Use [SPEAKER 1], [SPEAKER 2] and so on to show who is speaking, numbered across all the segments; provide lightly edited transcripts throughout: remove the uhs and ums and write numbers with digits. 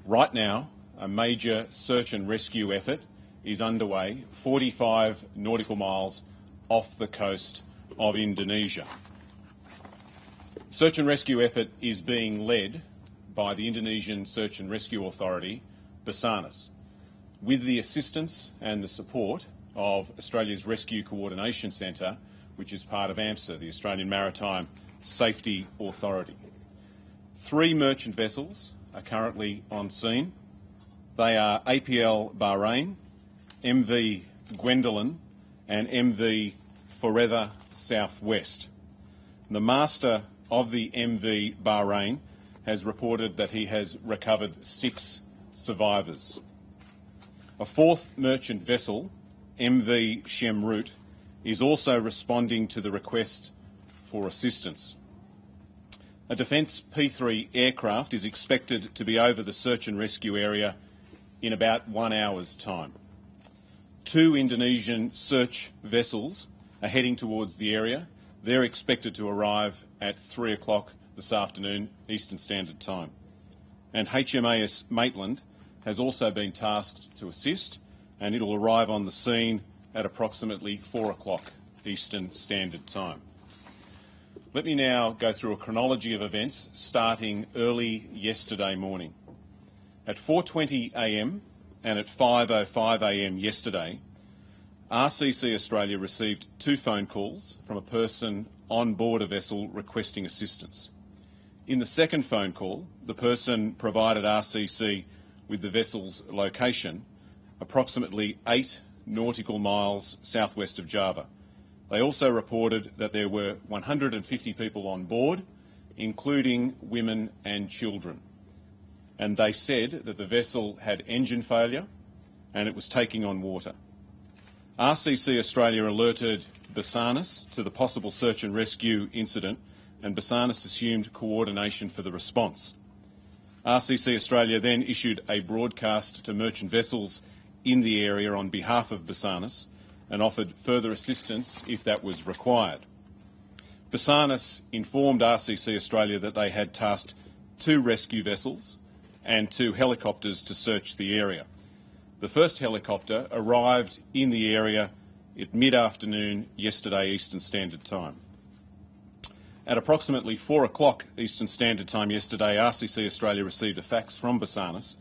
[SPEAKER 1] Right now, a major search and rescue effort is underway 45 nautical miles off the coast of Indonesia. Search and rescue effort is being led by the Indonesian Search and Rescue Authority, Basarnas, with the assistance and the support of Australia's Rescue Coordination Centre, which is part of AMSA, the Australian Maritime Safety Authority. 3 merchant vessels are currently on scene. They are APL Bahrain, MV Gwendolyn and MV Forever Southwest. The master of the MV Bahrain has reported that he has recovered 6 survivors. A 4th merchant vessel, MV Shemrut, is also responding to the request for assistance. A Defence P3 aircraft is expected to be over the search and rescue area in about 1 hour's time. 2 Indonesian search vessels are heading towards the area. They're expected to arrive at 3 o'clock this afternoon, Eastern Standard Time. And HMAS Maitland has also been tasked to assist, and it'll arrive on the scene at approximately 4 o'clock Eastern Standard Time. Let me now go through a chronology of events starting early yesterday morning. At 4:20 a.m. and at 5:05 a.m. yesterday, RCC Australia received 2 phone calls from a person on board a vessel requesting assistance. In the second phone call, the person provided RCC with the vessel's location, approximately 8 nautical miles southwest of Java. They also reported that there were 150 people on board, including women and children. And they said that the vessel had engine failure and it was taking on water. RCC Australia alerted Basarnas to the possible search and rescue incident, and Basarnas assumed coordination for the response. RCC Australia then issued a broadcast to merchant vessels in the area on behalf of Basarnas and offered further assistance if that was required. Basarnas informed RCC Australia that they had tasked 2 rescue vessels and 2 helicopters to search the area. The first helicopter arrived in the area at mid-afternoon yesterday Eastern Standard Time. At approximately 4 o'clock Eastern Standard Time yesterday, RCC Australia received a fax from Basarnas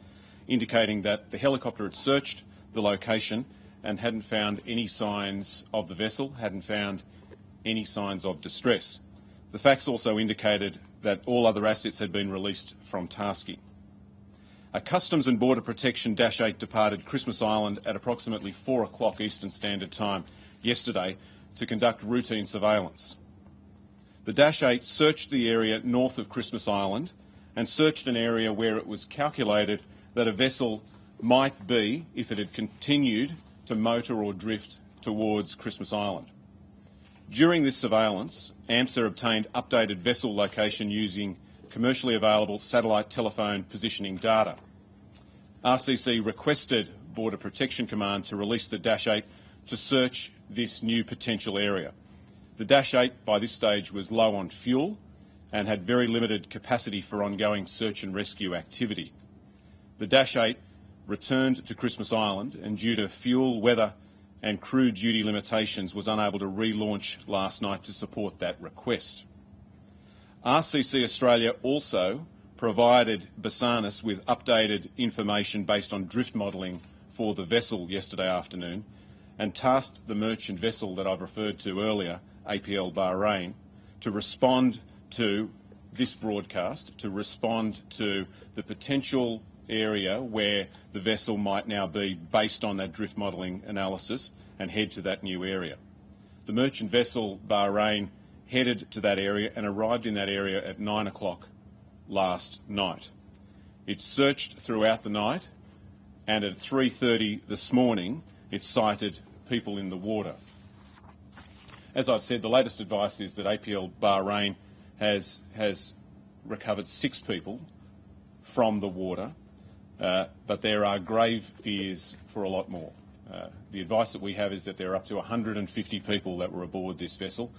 [SPEAKER 1] indicating that the helicopter had searched the location and hadn't found any signs of the vessel, hadn't found any signs of distress. The fax also indicated that all other assets had been released from tasking. A Customs and Border Protection Dash 8 departed Christmas Island at approximately 4 o'clock Eastern Standard Time yesterday to conduct routine surveillance. The Dash 8 searched the area north of Christmas Island and searched an area where it was calculated that a vessel might be if it had continued to motor or drift towards Christmas Island. During this surveillance, AMSA obtained updated vessel location using commercially available satellite telephone positioning data. RCC requested Border Protection Command to release the Dash 8 to search this new potential area. The Dash 8 by this stage was low on fuel and had very limited capacity for ongoing search and rescue activity. The Dash 8 returned to Christmas Island and, due to fuel, weather and crew duty limitations, was unable to relaunch last night to support that request. RCC Australia also provided Basarnas with updated information based on drift modelling for the vessel yesterday afternoon and tasked the merchant vessel that I've referred to earlier, APL Bahrain, to respond to this broadcast, to respond to the potential area where the vessel might now be based on that drift modelling analysis and head to that new area. The merchant vessel Bahrain headed to that area and arrived in that area at 9 o'clock last night. It searched throughout the night, and at 3:30 this morning it sighted people in the water. As I've said, the latest advice is that APL Bahrain has recovered 6 people from the water, but there are grave fears for a lot more. The advice that we have is that there are up to 150 people that were aboard this vessel.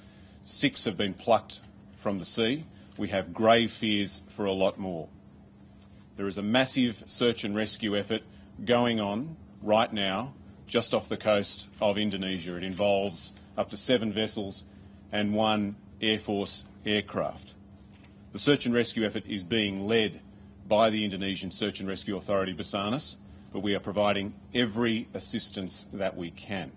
[SPEAKER 1] 6 have been plucked from the sea. We have grave fears for a lot more. There is a massive search and rescue effort going on right now just off the coast of Indonesia. It involves up to 7 vessels and 1 Air Force aircraft. The search and rescue effort is being led by the Indonesian Search and Rescue Authority, Basarnas, but we are providing every assistance that we can.